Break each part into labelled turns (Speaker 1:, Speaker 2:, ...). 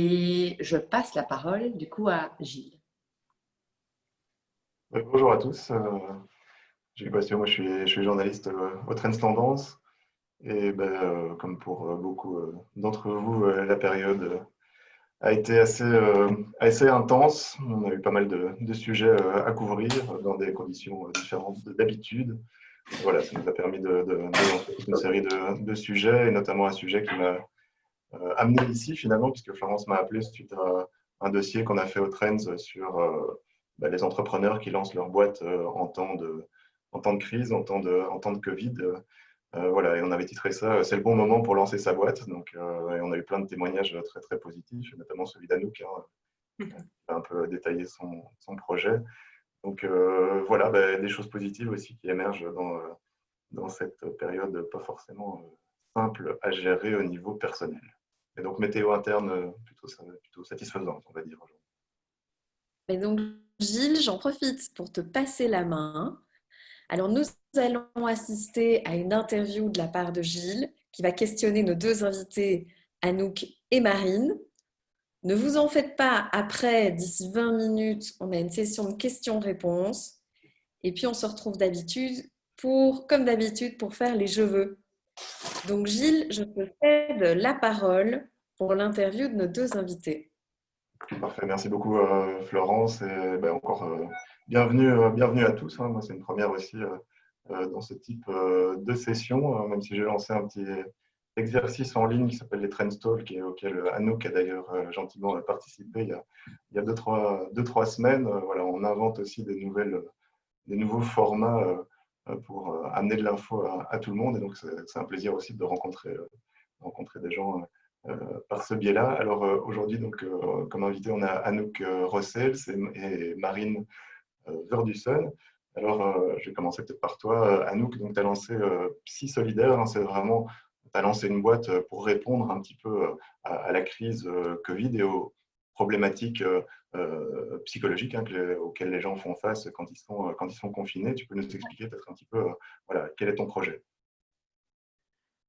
Speaker 1: Et je passe la parole du coup à Gilles.
Speaker 2: Bonjour à tous. Moi, je suis journaliste au Trends Tendance. Et comme pour beaucoup d'entre vous, la période a été assez intense. On a eu pas mal de sujets à couvrir dans des conditions différentes d'habitude. Voilà, ça nous a permis de lancer toute une série de sujets, et notamment un sujet qui m'a amené ici finalement, puisque Florence m'a appelé suite à un dossier qu'on a fait au Trends sur les entrepreneurs qui lancent leur boîte en temps de crise, en temps de Covid. Voilà, et on avait titré ça C'est le bon moment pour lancer sa boîte. Donc, et on a eu plein de témoignages très très positifs, notamment celui d'Anouk, hein, qui a un peu détaillé son projet. Donc voilà, des choses positives aussi qui émergent dans cette période pas forcément simple à gérer au niveau personnel. Et donc météo interne plutôt satisfaisante, on va dire.
Speaker 1: Et donc, Gilles, j'en profite pour te passer la main. Alors, nous allons assister à une interview de la part de Gilles qui va questionner nos deux invités, Anouk et Marine. Ne vous en faites pas, après, d'ici 20 minutes, on a une session de questions-réponses. Et puis, on se retrouve comme d'habitude, pour faire les je veux. Donc, Gilles, je te cède la parole pour l'interview de nos deux invités.
Speaker 2: Parfait, merci beaucoup Florence, et encore bienvenue à tous, hein. Moi, c'est une première aussi dans ce type de session, même si j'ai lancé un petit exercice en ligne qui s'appelle les Trend Talk, et auquel Anouk a d'ailleurs gentiment participé il y a deux, trois semaines. Voilà, on invente aussi des nouveaux formats pour amener de l'info à tout le monde, et donc c'est un plaisir aussi de rencontrer des gens par ce biais-là. Alors aujourd'hui, donc, comme invité, on a Anouk Rossels et Marine Verdussen. Alors, je vais commencer peut-être par toi, Anouk. Donc, tu as lancé Psy Solidaire, hein. C'est vraiment, tu as lancé une boîte pour répondre un petit peu à la crise Covid et aux problématiques psychologiques, hein, auxquelles les gens font face quand ils sont confinés. Tu peux nous expliquer peut-être un petit peu voilà, quel est ton projet?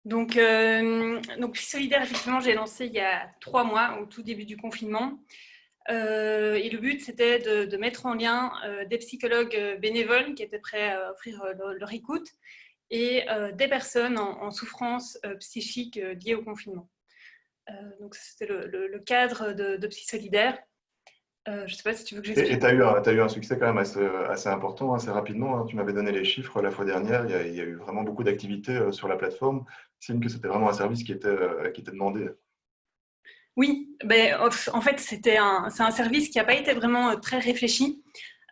Speaker 3: Donc Solidaire, effectivement, j'ai lancé il y a 3 mois, au tout début du confinement. Et le but, c'était de mettre en lien des psychologues bénévoles qui étaient prêts à offrir leur écoute et des personnes en souffrance psychique liée au confinement. Donc, c'était le cadre de Psy Solidaire. Je ne sais pas si tu veux que
Speaker 2: Et
Speaker 3: j'explique.
Speaker 2: tu as eu un succès quand même assez important, assez rapidement, hein. Tu m'avais donné les chiffres la fois dernière. Il y a eu vraiment beaucoup d'activités sur la plateforme, signe que c'était vraiment un service qui était demandé.
Speaker 3: Oui, en fait, c'est un service qui n'a pas été vraiment très réfléchi.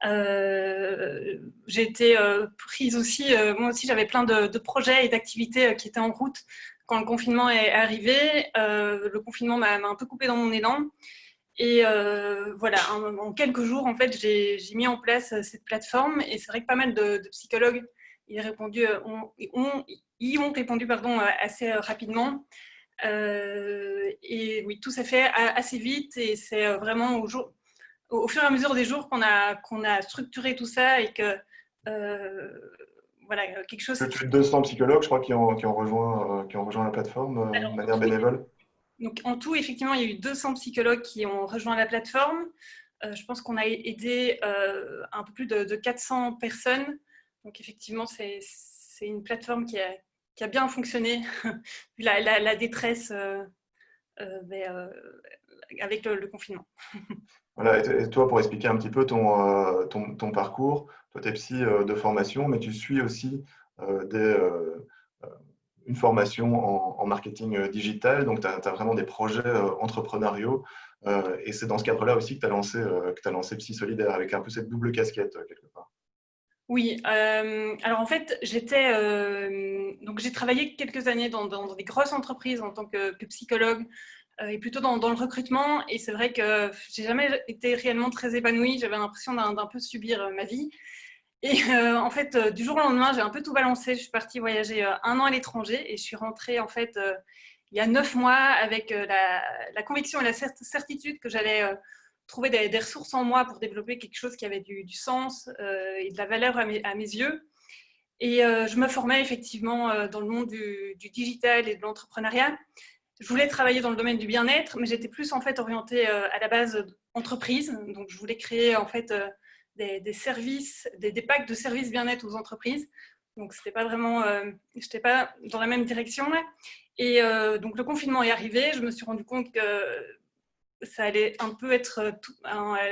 Speaker 3: J'ai été prise aussi, moi aussi j'avais plein de projets et d'activités qui étaient en route quand le confinement est arrivé. Le confinement m'a un peu coupé dans mon élan. Et voilà, en quelques jours, en fait, j'ai mis en place cette plateforme. Et c'est vrai que pas mal de psychologues y ont répondu pardon, assez rapidement. Et oui, tout s'est fait assez vite. Et c'est vraiment au fur et à mesure des jours qu'on a structuré tout ça et que voilà, quelque chose
Speaker 2: Plus
Speaker 3: qui...
Speaker 2: de 200 psychologues, je crois, qui ont rejoint la plateforme de
Speaker 3: Alors,
Speaker 2: manière bénévole.
Speaker 3: donc, en tout, effectivement, il y a eu 200 psychologues qui ont rejoint la plateforme. Je pense qu'on a aidé un peu plus de 400 personnes. Donc, effectivement, c'est une plateforme qui a bien fonctionné, vu la détresse avec le confinement.
Speaker 2: Voilà, et toi, pour expliquer un petit peu ton parcours, toi, tu es psy de formation, mais tu suis aussi euh, une formation en marketing digital. Donc, tu as vraiment des projets entrepreneuriaux. Et c'est dans ce cadre-là aussi que tu as lancé Psy Solidaire, avec un peu cette double casquette, quelque part.
Speaker 3: Oui, alors en fait, donc j'ai travaillé quelques années dans des grosses entreprises en tant que psychologue et plutôt dans le recrutement. Et c'est vrai que j'ai jamais été réellement très épanouie. J'avais l'impression d'un peu subir ma vie. Et en fait, du jour au lendemain, j'ai un peu tout balancé. Je suis partie voyager 1 an à l'étranger et je suis rentrée en fait il y a 9 mois avec la conviction et la certitude que j'allais trouver des ressources en moi pour développer quelque chose qui avait du sens et de la valeur à mes yeux. Et je me formais effectivement dans le monde du digital et de l'entrepreneuriat. je voulais travailler dans le domaine du bien-être, mais j'étais plus en fait orientée à la base entreprise. Donc, je voulais créer en fait des services, des packs de services bien-être aux entreprises. Donc, c'était pas vraiment, j'étais pas dans la même direction là. Et donc, le confinement est arrivé. Je me suis rendu compte que ça allait un peu être,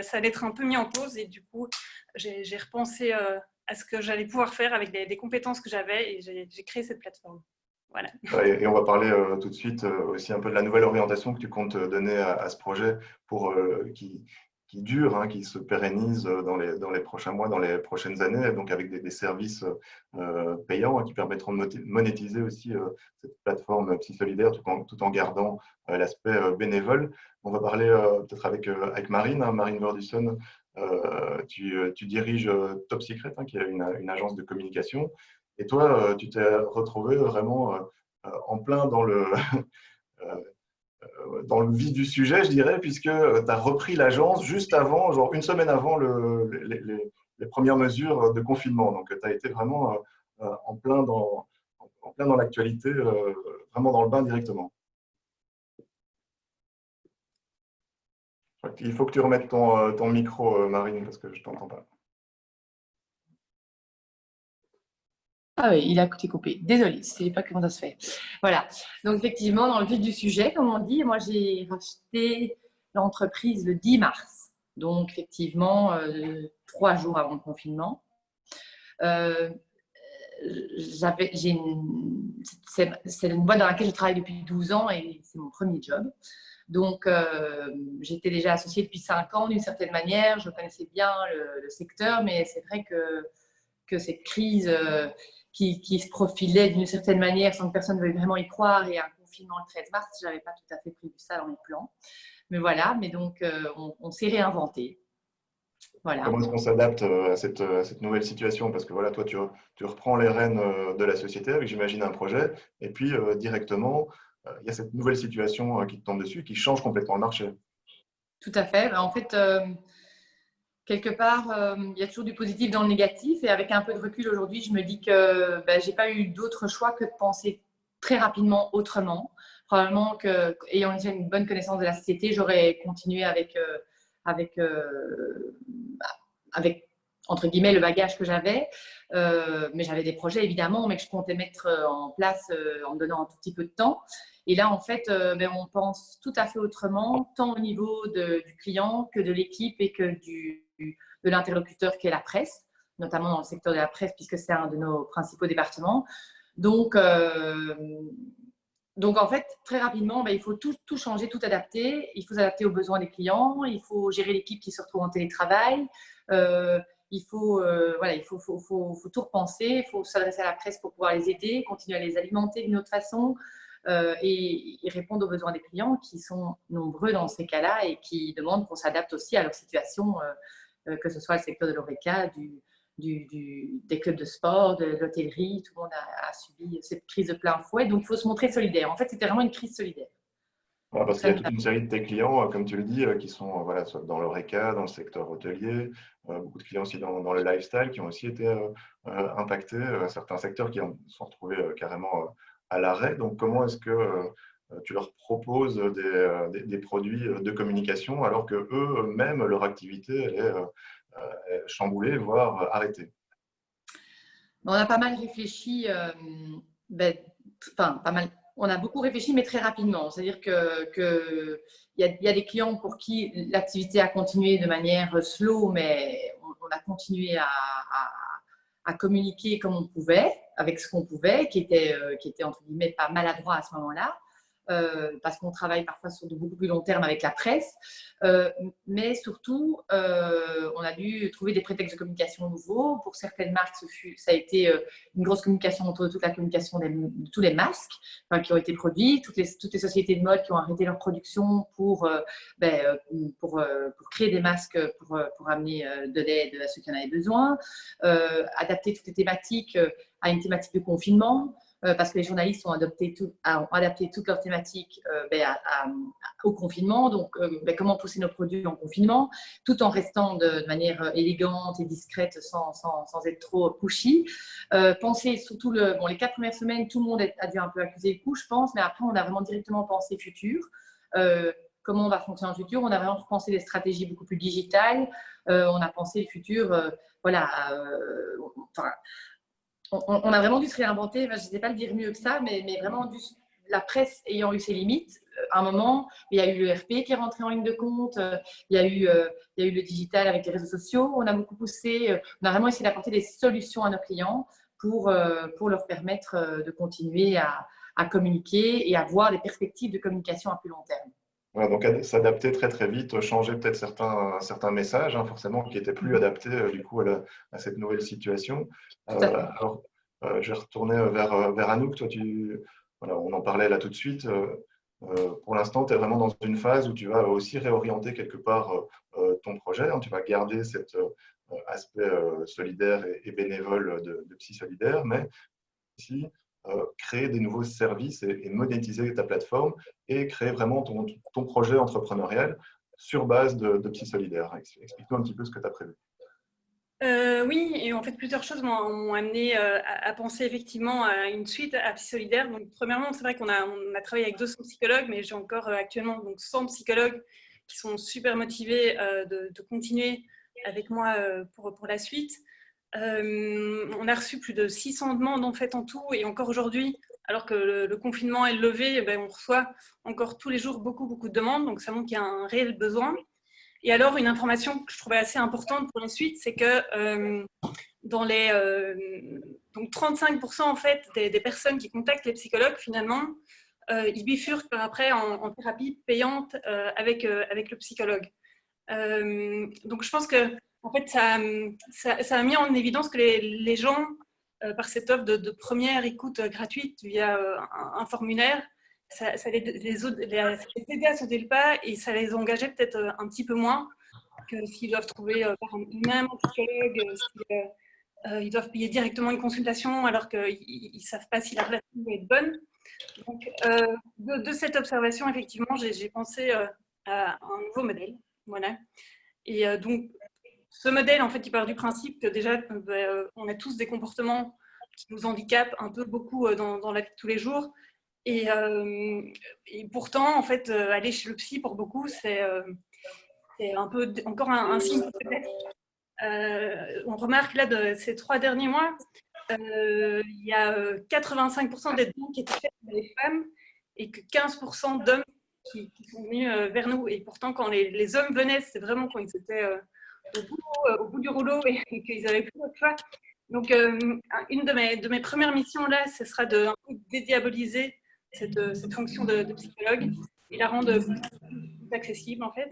Speaker 3: ça allait être un peu mis en pause. Et du coup, j'ai repensé à ce que j'allais pouvoir faire avec des compétences que j'avais, et j'ai créé cette plateforme. Voilà.
Speaker 2: Et on va parler tout de suite aussi un peu de la nouvelle orientation que tu comptes donner à ce projet pour, qui dure, hein, qui se pérennise dans les prochains mois, dans les prochaines années, donc avec des services payants, hein, qui permettront de monétiser aussi cette plateforme Psy-Solidaire tout en gardant l'aspect bénévole. On va parler peut-être avec Marine, hein, Marine Verdusson. Tu diriges Top Secret, hein, qui est une agence de communication. Et toi, tu t'es retrouvé vraiment en plein dans le vif du sujet, je dirais, puisque tu as repris l'agence juste avant, genre une semaine avant les premières mesures de confinement. Donc, tu as été vraiment en plein dans l'actualité, vraiment dans le bain directement. Il faut que tu remettes ton micro, Marine, parce que je ne t'entends pas.
Speaker 4: Ah oui, il a été coupé. Désolée, je ne sais pas comment ça se fait. Voilà. Donc, effectivement, dans le vif du sujet, comme on dit, moi, j'ai racheté l'entreprise le 10 mars. Donc, effectivement, 3 jours avant le confinement. C'est une boîte dans laquelle je travaille depuis 12 ans et c'est mon premier job. Donc, j'étais déjà associée depuis 5 ans d'une certaine manière. Je connaissais bien le secteur, mais c'est vrai que cette crise qui se profilait d'une certaine manière sans que personne ne veuille vraiment y croire, et un confinement le 13 mars, je n'avais pas tout à fait prévu ça dans mes plans. Mais voilà, mais donc on s'est réinventé. Voilà.
Speaker 2: Comment est-ce qu'on s'adapte à cette nouvelle situation? Parce que voilà, toi, tu reprends les rênes de la société avec, j'imagine, un projet, et puis directement, il y a cette nouvelle situation qui te tombe dessus, qui change complètement le marché.
Speaker 4: Tout à fait. En fait, quelque part, il y a toujours du positif dans le négatif, et avec un peu de recul aujourd'hui, je me dis que je n'ai pas eu d'autre choix que de penser très rapidement autrement. Probablement qu'ayant déjà une bonne connaissance de la société, j'aurais continué avec entre guillemets le bagage que j'avais, mais j'avais des projets évidemment, mais que je comptais mettre en place en me donnant un tout petit peu de temps. Et là, en fait, on pense tout à fait autrement, tant au niveau du client que de l'équipe et que de l'interlocuteur qui est la presse, notamment dans le secteur de la presse, puisque c'est un de nos principaux départements. Donc en fait, très rapidement, il faut tout changer, tout adapter. Il faut s'adapter aux besoins des clients, il faut gérer l'équipe qui se retrouve en télétravail. Il faut tout repenser, il faut s'adresser à la presse pour pouvoir les aider, continuer à les alimenter d'une autre façon et répondre aux besoins des clients qui sont nombreux dans ces cas-là et qui demandent qu'on s'adapte aussi à leur situation, que ce soit le secteur de l'ORECA, des clubs de sport, de l'hôtellerie. Tout le monde a subi cette crise de plein fouet. Donc, il faut se montrer solidaire. En fait, c'était vraiment une crise solidaire.
Speaker 2: Ouais, parce qu'il y a toute une série de tes clients, comme tu le dis, qui sont voilà, soit dans l'ORECA, dans le secteur hôtelier, beaucoup de clients aussi dans le lifestyle qui ont aussi été impactés, certains secteurs qui se sont retrouvés carrément à l'arrêt. Donc, comment est-ce que tu leur proposes des produits de communication alors que eux-mêmes, leur activité, elle est chamboulée, voire arrêtée?
Speaker 4: On a pas mal réfléchi, pas mal. On a beaucoup réfléchi, mais très rapidement. C'est-à-dire qu'il y a des clients pour qui l'activité a continué de manière slow, mais on a continué à communiquer comme on pouvait, avec ce qu'on pouvait, qui était entre guillemets pas maladroit à ce moment-là. Parce qu'on travaille parfois sur de beaucoup plus long terme avec la presse. Mais surtout, on a dû trouver des prétextes de communication nouveaux. Pour certaines marques, ça a été une grosse communication autour de toute la communication de tous les masques qui ont été produits, toutes les sociétés de mode qui ont arrêté leur production pour créer des masques pour amener de l'aide à ceux qui en avaient besoin, adapter toutes les thématiques à une thématique de confinement. parce que les journalistes ont adapté toutes leurs thématiques au confinement. Donc, comment pousser nos produits en confinement, tout en restant de manière élégante et discrète, sans être trop pushy. Penser surtout les 4 premières semaines, tout le monde a dû un peu accuser le coup, je pense, mais après, on a vraiment directement pensé futur. Comment on va fonctionner en futur. On a vraiment pensé des stratégies beaucoup plus digitales. On a pensé le futur, on a vraiment dû se réinventer. Je ne sais pas le dire mieux que ça, mais vraiment la presse ayant eu ses limites. À un moment, il y a eu le RP qui est rentré en ligne de compte. Il y a eu le digital avec les réseaux sociaux. On a beaucoup poussé. On a vraiment essayé d'apporter des solutions à nos clients pour leur permettre de continuer à communiquer et à voir des perspectives de communication à plus long terme.
Speaker 2: Ouais, donc s'adapter très très vite, changer peut-être certains messages, hein, forcément, qui n'étaient plus adaptés du coup à cette nouvelle situation. Alors, je vais retourner vers Anouk. Toi, voilà, on en parlait là tout de suite. Pour l'instant, tu es vraiment dans une phase où tu vas aussi réorienter quelque part ton projet, hein. Tu vas garder cet aspect solidaire et bénévole de Psy Solidaire, mais aussi créer des nouveaux services et monétiser ta plateforme et créer vraiment ton projet entrepreneurial sur base de Psy Solidaire. Explique-nous un petit peu ce que tu as prévu.
Speaker 3: Oui, et en fait, plusieurs choses m'ont amené à penser effectivement à une suite à Psy Solidaire. Donc, premièrement, c'est vrai qu'on a travaillé avec 200 psychologues, mais j'ai encore actuellement donc 100 psychologues qui sont super motivés de continuer avec moi pour la suite. On a reçu plus de 600 demandes en fait en tout, et encore aujourd'hui, alors que le confinement est levé, on reçoit encore tous les jours beaucoup de demandes, donc ça montre qu'il y a un réel besoin. Et alors, une information que je trouvais assez importante pour la suite, c'est que dans les donc 35% en fait des personnes qui contactent les psychologues, finalement, ils bifurquent après en thérapie payante avec le psychologue. Donc, je pense que en fait, ça a mis en évidence que les gens, par cette offre de première écoute gratuite via un formulaire, ça les aidait à sauter le pas et ça les engageait peut-être un petit peu moins que s'ils doivent trouver par eux-mêmes un psychologue, ils doivent payer directement une consultation alors qu'ils ne savent pas si la relation va être bonne. Donc, de cette observation, effectivement, j'ai pensé à un nouveau modèle. Voilà. Et donc, ce modèle, en fait, il part du principe que déjà, on a tous des comportements qui nous handicapent un peu beaucoup dans la vie de tous les jours. Et pourtant, en fait, aller chez le psy, pour beaucoup, c'est un peu encore un signe de faiblesse. On remarque là, de ces 3 derniers mois, il y a 85% des dons qui étaient faits par les femmes et que 15% d'hommes qui sont venus vers nous. Et pourtant, quand les hommes venaient, c'est vraiment quand ils étaient au bout du rouleau et qu'ils n'avaient plus d'autre choix. Donc, une de mes premières missions là, ce sera de dédiaboliser cette fonction de psychologue et la rendre plus accessible en fait.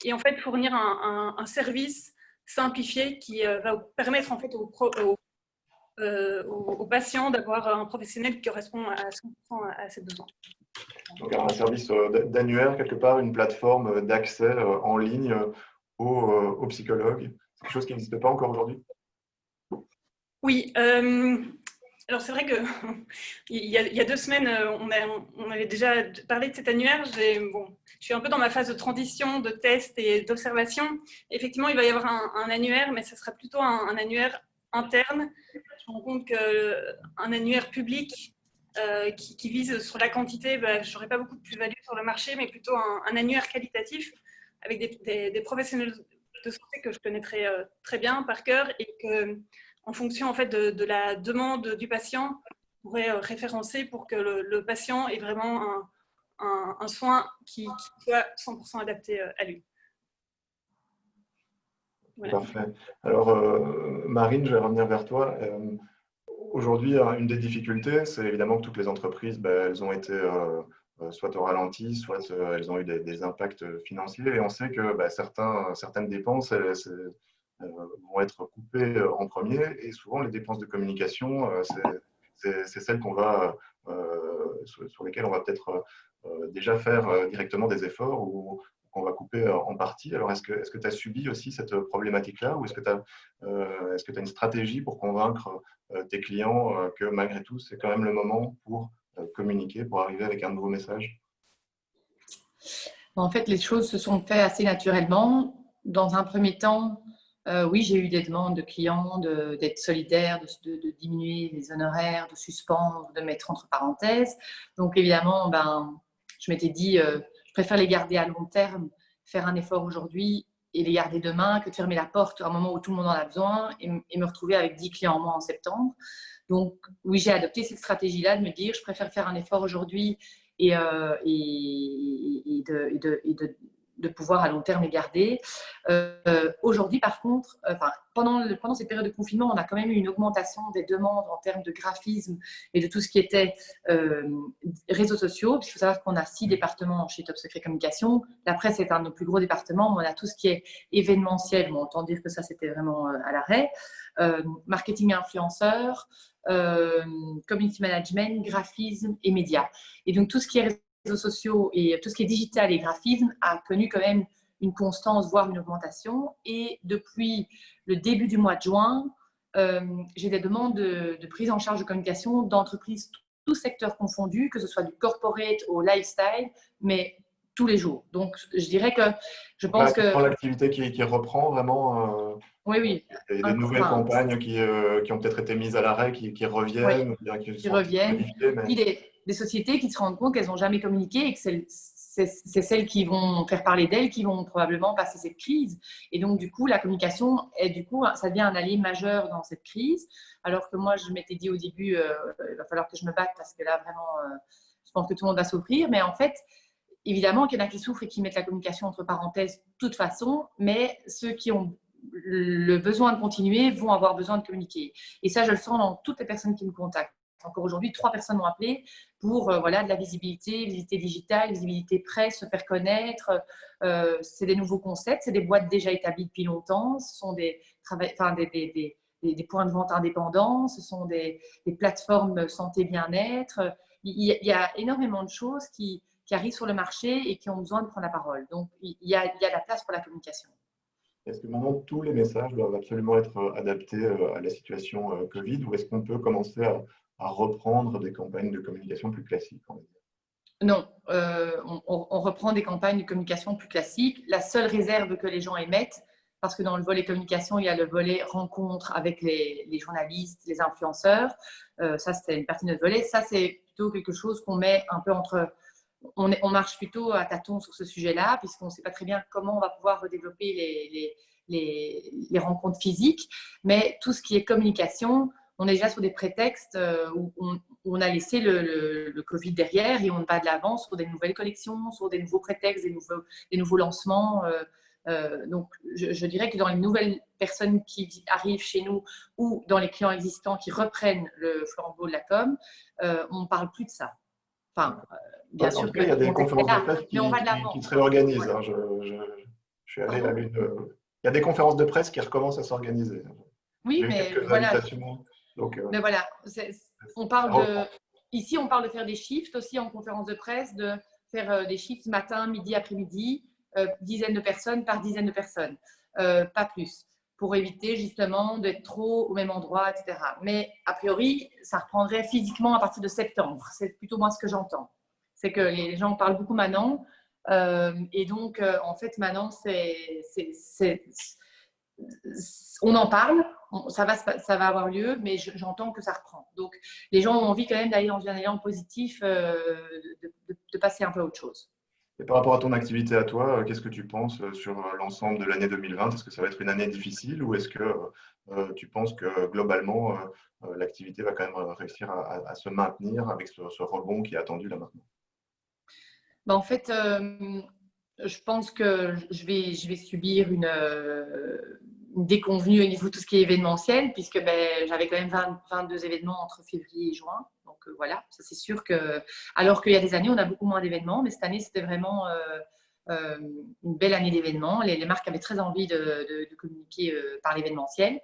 Speaker 3: Et en fait, fournir un service simplifié qui va permettre en fait aux patients d'avoir un professionnel qui correspond à 100% à ses besoins.
Speaker 2: Donc, un service d'annuaire, quelque part, une plateforme d'accès en ligne aux psychologues. C'est quelque chose qui n'existe pas encore aujourd'hui?
Speaker 3: Oui. Alors, c'est vrai que il y a 2 semaines, on avait déjà parlé de cet annuaire. Je suis un peu dans ma phase de transition, de test et d'observation. Effectivement, il va y avoir un annuaire, mais ce sera plutôt un annuaire interne. Je me rends compte qu'un annuaire public qui vise sur la quantité, je n'aurai pas beaucoup de plus-value sur le marché, mais plutôt un annuaire qualitatif avec des professionnels de santé que je connaîtrais très bien par cœur et que, en fonction en fait de la demande du patient, on pourrait référencer pour que le patient ait vraiment un soin qui soit 100% adapté à lui.
Speaker 2: Voilà. Parfait. Alors, Marine, je vais revenir vers toi. Aujourd'hui, une des difficultés, c'est évidemment que toutes les entreprises, elles ont été soit au ralenti, soit elles ont eu des impacts financiers. Et on sait que certaines dépenses vont être coupées en premier. Et souvent, les dépenses de communication, c'est celles qu'on va, sur lesquelles on va peut-être déjà faire directement des efforts ou qu'on va couper en partie. Alors, est-ce que tu as subi aussi cette problématique-là ou est-ce que tu as une stratégie pour convaincre tes clients que malgré tout, c'est quand même le moment pour communiquer, pour arriver avec un nouveau message?
Speaker 4: En fait, les choses se sont faites assez naturellement. Dans un premier temps, oui, j'ai eu des demandes de clients d'être solidaires, de diminuer les honoraires, de suspendre, de mettre entre parenthèses. Donc, évidemment, je m'étais dit, je préfère les garder à long terme, faire un effort aujourd'hui et les garder demain que de fermer la porte à un moment où tout le monde en a besoin et me retrouver avec 10 clients en moins en septembre. Donc, oui, j'ai adopté cette stratégie-là de me dire, je préfère faire un effort aujourd'hui et de pouvoir à long terme les garder. Aujourd'hui, par contre, pendant cette période de confinement, on a quand même eu une augmentation des demandes en termes de graphisme et de tout ce qui était réseaux sociaux. Il faut savoir qu'on a 6 départements chez Top Secret Communication. La presse est un de nos plus gros départements, mais on a tout ce qui est événementiel. Bon, autant dire que ça, c'était vraiment à l'arrêt. Marketing influenceur, community management, graphisme et médias. Et donc, tout ce qui est réseaux sociaux et tout ce qui est digital et graphisme a connu quand même une constance, voire une augmentation. Et depuis le début du mois de juin, j'ai des demandes de prise en charge de communication d'entreprises, tous secteurs confondus, que ce soit du corporate au lifestyle, mais tous les jours. Donc, je dirais que je pense que…
Speaker 2: L'activité qui reprend vraiment…
Speaker 4: Oui.
Speaker 2: Et des nouvelles campagnes qui ont peut-être été mises à l'arrêt, qui reviennent,
Speaker 4: oui, qui reviennent. Mais… Des sociétés qui se rendent compte qu'elles n'ont jamais communiqué et que c'est celles qui vont faire parler d'elles qui vont probablement passer cette crise. Et donc, du coup, la communication, ça devient un allié majeur dans cette crise. Alors que moi, je m'étais dit au début, il va falloir que je me batte parce que là, vraiment, je pense que tout le monde va souffrir. Mais en fait, évidemment qu'il y en a qui souffrent et qui mettent la communication entre parenthèses de toute façon, mais ceux qui ont le besoin de continuer vont avoir besoin de communiquer. Et ça, je le sens dans toutes les personnes qui me contactent. Encore aujourd'hui, 3 personnes m'ont appelé pour de la visibilité digitale, visibilité presse, se faire connaître. C'est des nouveaux concepts, c'est des boîtes déjà établies depuis longtemps, ce sont des points de vente indépendants, ce sont des plateformes santé bien-être. Il y a énormément de choses qui arrivent sur le marché et qui ont besoin de prendre la parole. Donc, il y a de la place pour la communication.
Speaker 2: Est-ce que maintenant tous les messages doivent absolument être adaptés à la situation Covid ou est-ce qu'on peut commencer à reprendre des campagnes de communication plus classiques, on va dire?
Speaker 4: Non, on reprend des campagnes de communication plus classiques. La seule réserve que les gens émettent, parce que dans le volet communication, il y a le volet rencontre avec les journalistes, les influenceurs. Ça, c'était une partie de notre volet. Ça, c'est plutôt quelque chose qu'on met un peu entre… On marche plutôt à tâtons sur ce sujet-là, puisqu'on ne sait pas très bien comment on va pouvoir redévelopper les rencontres physiques. Mais tout ce qui est communication, on est déjà sur des prétextes où on a laissé le Covid derrière et on va de l'avant sur des nouvelles collections, sur des nouveaux prétextes, des nouveaux lancements. Donc, je dirais que dans les nouvelles personnes qui arrivent chez nous ou dans les clients existants qui reprennent le flambeau de la com, on ne parle plus de ça. Enfin, bien sûr
Speaker 2: qu'il y a des conférences de presse qui se réorganisent.
Speaker 4: Voilà.
Speaker 2: Hein. Je suis allé à l'une. Il y a des conférences de presse qui recommencent à s'organiser.
Speaker 4: Oui, mais voilà.
Speaker 2: Donc,
Speaker 4: mais voilà, ici, on parle de faire des shifts aussi en conférence de presse, de faire des shifts matin, midi, après-midi, dizaines de personnes par dizaines de personnes, pas plus, pour éviter justement d'être trop au même endroit, etc. Mais a priori, ça reprendrait physiquement à partir de septembre. C'est plutôt moi ce que j'entends. C'est que les gens parlent beaucoup maintenant. Et donc, en fait, maintenant, on en parle, ça va avoir lieu, mais j'entends que ça reprend. Donc, les gens ont envie quand même d'aller dans un élan positif, de passer un peu à autre chose.
Speaker 2: Et par rapport à ton activité à toi, qu'est-ce que tu penses sur l'ensemble de l'année 2020? Est-ce que ça va être une année difficile ou est-ce que tu penses que globalement, l'activité va quand même réussir à se maintenir avec ce rebond qui est attendu là maintenant?
Speaker 4: En fait, je pense que je vais subir une déconvenue au niveau de tout ce qui est événementiel, puisque j'avais quand même 22 événements entre février et juin. Donc voilà, ça c'est sûr que… Alors qu'il y a des années, on a beaucoup moins d'événements, mais cette année, c'était vraiment une belle année d'événements. Les marques avaient très envie de communiquer par l'événementiel.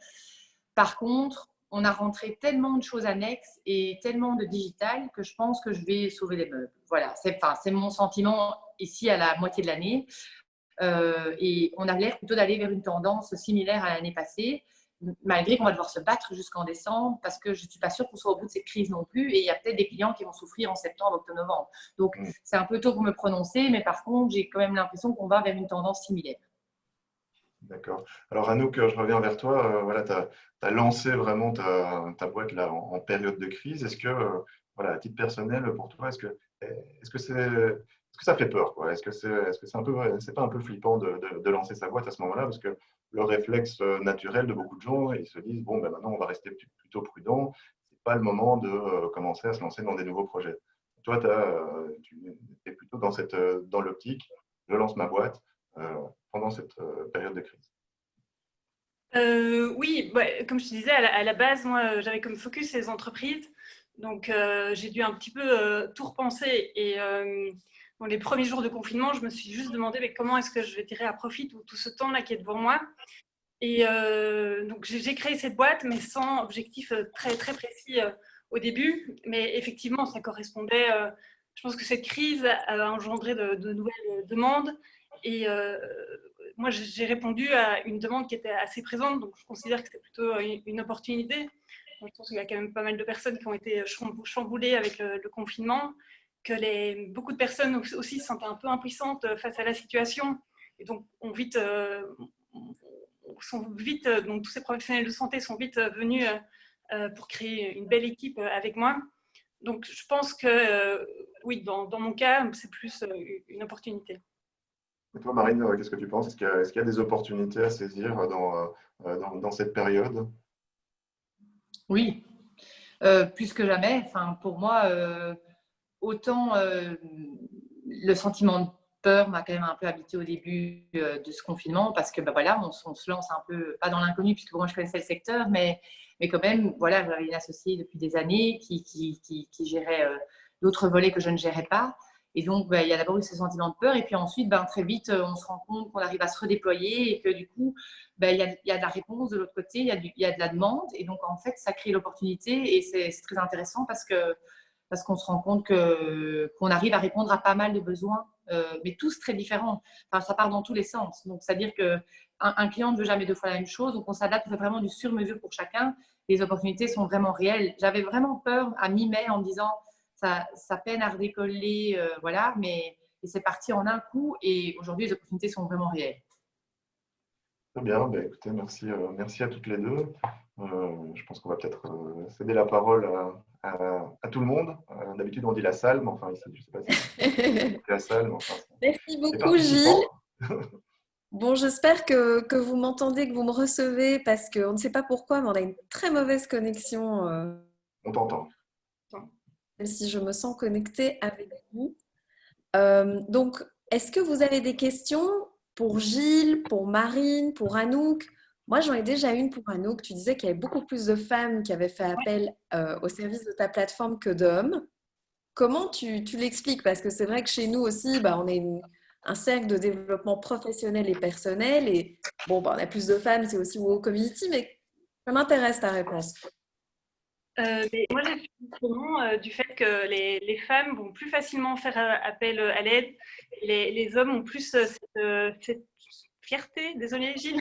Speaker 4: Par contre, on a rentré tellement de choses annexes et tellement de digital que je pense que je vais sauver les meubles. Voilà, c'est mon sentiment ici à la moitié de l'année. Et on a l'air plutôt d'aller vers une tendance similaire à l'année passée, malgré qu'on va devoir se battre jusqu'en décembre, parce que je ne suis pas sûre qu'on soit au bout de cette crise non plus. Et il y a peut-être des clients qui vont souffrir en septembre, octobre, novembre. Donc, c'est un peu tôt pour me prononcer, mais par contre, j'ai quand même l'impression qu'on va vers une tendance similaire.
Speaker 2: D'accord. Alors, Anouk, je reviens vers toi. Voilà, tu as lancé vraiment ta boîte là, en période de crise. Est-ce que, voilà, à titre personnel, pour toi, est-ce que ça fait peur, quoi? Est-ce que c'est pas un peu flippant de lancer sa boîte à ce moment-là? Parce que le réflexe naturel de beaucoup de gens, ils se disent, bon, ben maintenant, on va rester plutôt prudent. C'est pas le moment de commencer à se lancer dans des nouveaux projets. Toi, tu es plutôt dans l'optique, je lance ma boîte pendant cette période de crise.
Speaker 3: Oui, comme je te disais, à la base, moi, j'avais comme focus les entreprises. Donc, j'ai dû un petit peu tout repenser. Et dans les premiers jours de confinement, je me suis juste demandé mais comment est-ce que je vais tirer à profit tout ce temps-là qui est devant moi. Et donc, j'ai créé cette boîte, mais sans objectif très, très précis au début. Mais effectivement, ça correspondait. Je pense que cette crise a engendré de nouvelles demandes. Et moi, j'ai répondu à une demande qui était assez présente. Donc, je considère que c'est plutôt une opportunité. Je pense qu'il y a quand même pas mal de personnes qui ont été chamboulées avec le confinement, que beaucoup de personnes aussi se sentaient un peu impuissantes face à la situation. Et donc, donc tous ces professionnels de santé sont vite venus pour créer une belle équipe avec moi. Donc, je pense que oui, dans mon cas, c'est plus une opportunité.
Speaker 2: Et toi, Marine, qu'est-ce que tu penses? Est-ce qu'il y a des opportunités à saisir dans cette période?
Speaker 4: Oui, plus que jamais. Enfin, pour moi, autant le sentiment de peur m'a quand même un peu habité au début de ce confinement parce que voilà, on se lance un peu, pas dans l'inconnu puisque moi je connaissais le secteur, mais quand même, voilà, j'avais une associée depuis des années qui gérait d'autres volets que je ne gérais pas. Et donc, il y a d'abord eu ce sentiment de peur et puis ensuite, très vite, on se rend compte qu'on arrive à se redéployer et que du coup, il y a de la réponse de l'autre côté, il y a de la demande et donc en fait, ça crée l'opportunité et c'est très intéressant parce qu'on se rend compte qu'on arrive à répondre à pas mal de besoins, mais tous très différents. Enfin, ça part dans tous les sens. Donc, c'est-à-dire qu'un client ne veut jamais deux fois la même chose, donc on s'adapte, on fait vraiment du sur-mesure pour chacun. Les opportunités sont vraiment réelles. J'avais vraiment peur à mi-mai en me disant ça peine à redécoller, voilà, mais c'est parti en un coup et aujourd'hui, les opportunités sont vraiment réelles.
Speaker 2: Très bien, ben, écoutez, merci à toutes les deux. Je pense qu'on va peut-être céder la parole à tout le monde. D'habitude, on dit la salle, mais enfin, ici, je ne sais pas si c'est la salle, mais enfin,
Speaker 1: Merci
Speaker 2: les
Speaker 1: beaucoup, Gilles.
Speaker 2: participants.
Speaker 1: Bon, j'espère que vous m'entendez, que vous me recevez, parce qu'on ne sait pas pourquoi, mais on a une très mauvaise connexion,
Speaker 2: On t'entend.
Speaker 1: même si je me sens connectée avec vous. Donc, est-ce que vous avez des questions pour Gilles, pour Marine, pour Anouk? Moi, j'en ai déjà une pour Anouk. Tu disais qu'il y avait beaucoup plus de femmes qui avaient fait appel au service de ta plateforme que d'hommes. Comment tu l'expliques? Parce que c'est vrai que chez nous aussi, on est un cercle de développement professionnel et personnel. Et bon, on a plus de femmes, c'est aussi WoW Community, mais ça m'intéresse ta réponse.
Speaker 3: Mais moi, j'ai fait justement du fait que les femmes vont plus facilement faire appel à l'aide. Les hommes ont plus cette fierté, désolé Gilles,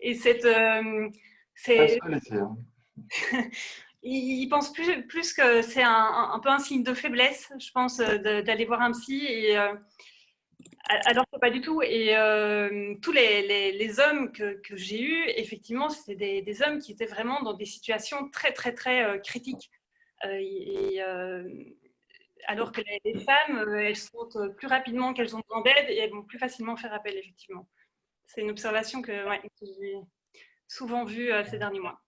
Speaker 3: et
Speaker 2: Pas le seul ici, hein.
Speaker 3: ils pensent plus que c'est un peu un signe de faiblesse, je pense, d'aller voir un psy. Alors que pas du tout. Et tous les hommes que j'ai eus, effectivement, c'était des hommes qui étaient vraiment dans des situations très, très, très critiques. Alors que les femmes, elles sentent plus rapidement qu'elles ont besoin d'aide et elles vont plus facilement faire appel, effectivement. C'est une observation que j'ai souvent vue ces derniers mois.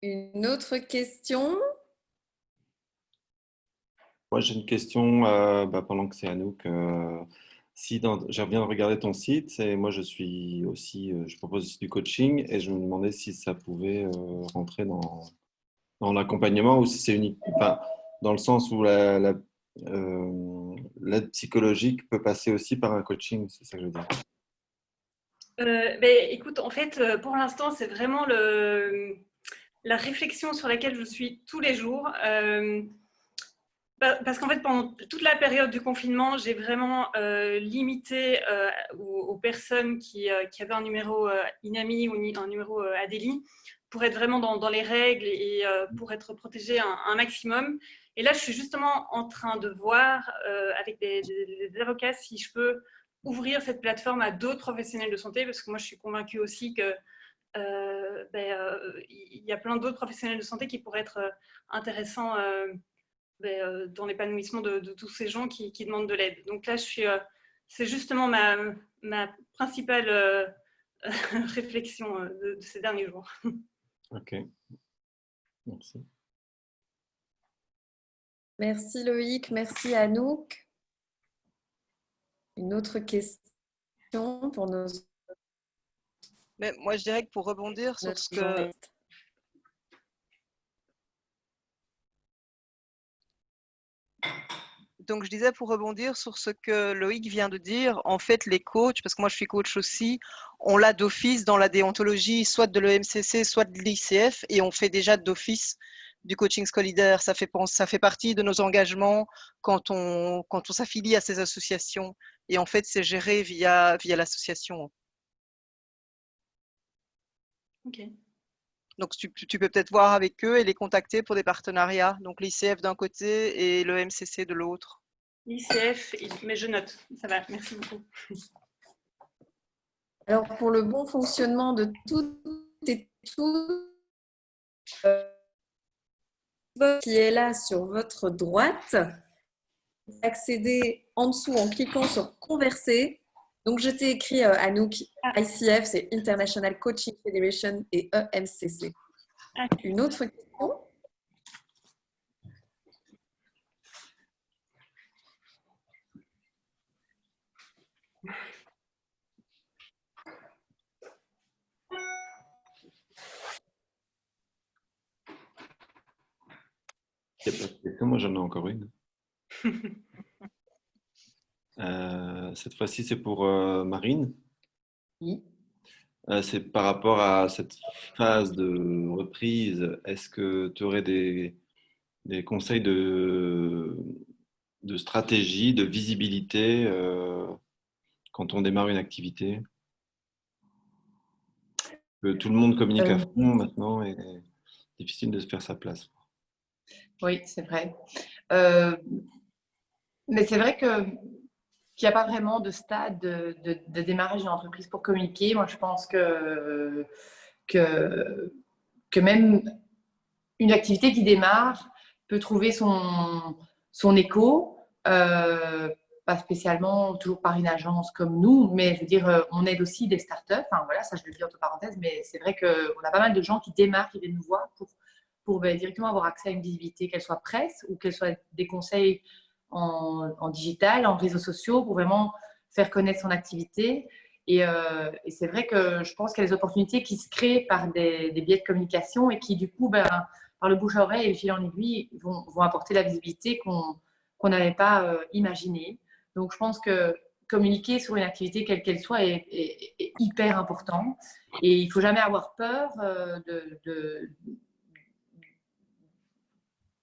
Speaker 1: Une autre question?
Speaker 5: Moi, j'ai une question pendant que c'est Anouk. Je viens de regarder ton site et moi, je suis aussi, je propose aussi du coaching et je me demandais si ça pouvait rentrer dans l'accompagnement ou si c'est unique, enfin, dans le sens où l'aide psychologique peut passer aussi par un coaching, c'est ça que je veux dire.
Speaker 3: Écoute, en fait, pour l'instant, c'est vraiment la réflexion sur laquelle je suis tous les jours. Parce qu'en fait, pendant toute la période du confinement, j'ai vraiment limité aux personnes qui avaient un numéro INAMI ou un numéro ADELI pour être vraiment dans les règles et pour être protégée un maximum. Et là, je suis justement en train de voir avec des avocats si je peux ouvrir cette plateforme à d'autres professionnels de santé, parce que moi, je suis convaincue aussi que il y a plein d'autres professionnels de santé qui pourraient être intéressants dans l'épanouissement de tous ces gens qui demandent de l'aide. Donc là, c'est justement ma principale réflexion de ces derniers jours.
Speaker 5: Ok, merci.
Speaker 1: Merci Loïc, merci Anouk. Une autre question pour
Speaker 6: Mais moi, je dirais que pour rebondir sur
Speaker 1: notre
Speaker 6: ce que...
Speaker 1: journaliste.
Speaker 6: Donc, je disais pour rebondir sur ce que Loïc vient de dire, en fait, les coachs, parce que moi, je suis coach aussi, on l'a d'office dans la déontologie, soit de l'EMCC, soit de l'ICF, et on fait déjà d'office du coaching solidaire. Ça fait partie de nos engagements quand on s'affilie à ces associations. Et en fait, c'est géré via l'association.
Speaker 3: Ok.
Speaker 6: Donc, tu peux peut-être voir avec eux et les contacter pour des partenariats. Donc, l'ICF d'un côté et le MCC de l'autre.
Speaker 3: ICF, mais je note. Ça va, merci beaucoup.
Speaker 1: Alors, pour le bon fonctionnement de toutes et tous, qui est là sur votre droite, accéder en dessous en cliquant sur Converser. Donc, je t'ai écrit, Anouk, ICF, c'est International Coaching Federation et EMCC. Une autre question?
Speaker 5: Il n'y a pas de question, moi j'en ai encore une. Cette fois-ci, c'est pour Marine.
Speaker 1: Oui.
Speaker 5: C'est par rapport à cette phase de reprise. Est-ce que tu aurais des conseils de stratégie, de visibilité quand on démarre une activité? Que tout le monde communique à fond maintenant et difficile de se faire sa place.
Speaker 4: Oui, c'est vrai. Mais c'est vrai qu'il n'y a pas vraiment de stade de démarrage d'une entreprise pour communiquer. Moi, je pense que même une activité qui démarre peut trouver son écho, pas spécialement toujours par une agence comme nous, mais je veux dire, on aide aussi des startups. Enfin, voilà, ça je le dis entre parenthèses, mais c'est vrai qu'on a pas mal de gens qui démarrent, qui viennent nous voir pour directement avoir accès à une visibilité, qu'elle soit presse ou qu'elle soit des conseils en digital, en réseaux sociaux, pour vraiment faire connaître son activité. Et c'est vrai que je pense qu'il y a des opportunités qui se créent par des biais de communication et qui, du coup, par le bouche à oreille et le fil en aiguille, vont apporter la visibilité qu'on n'avait pas imaginée. Donc, je pense que communiquer sur une activité, quelle qu'elle soit, est hyper important. Et il ne faut jamais avoir peur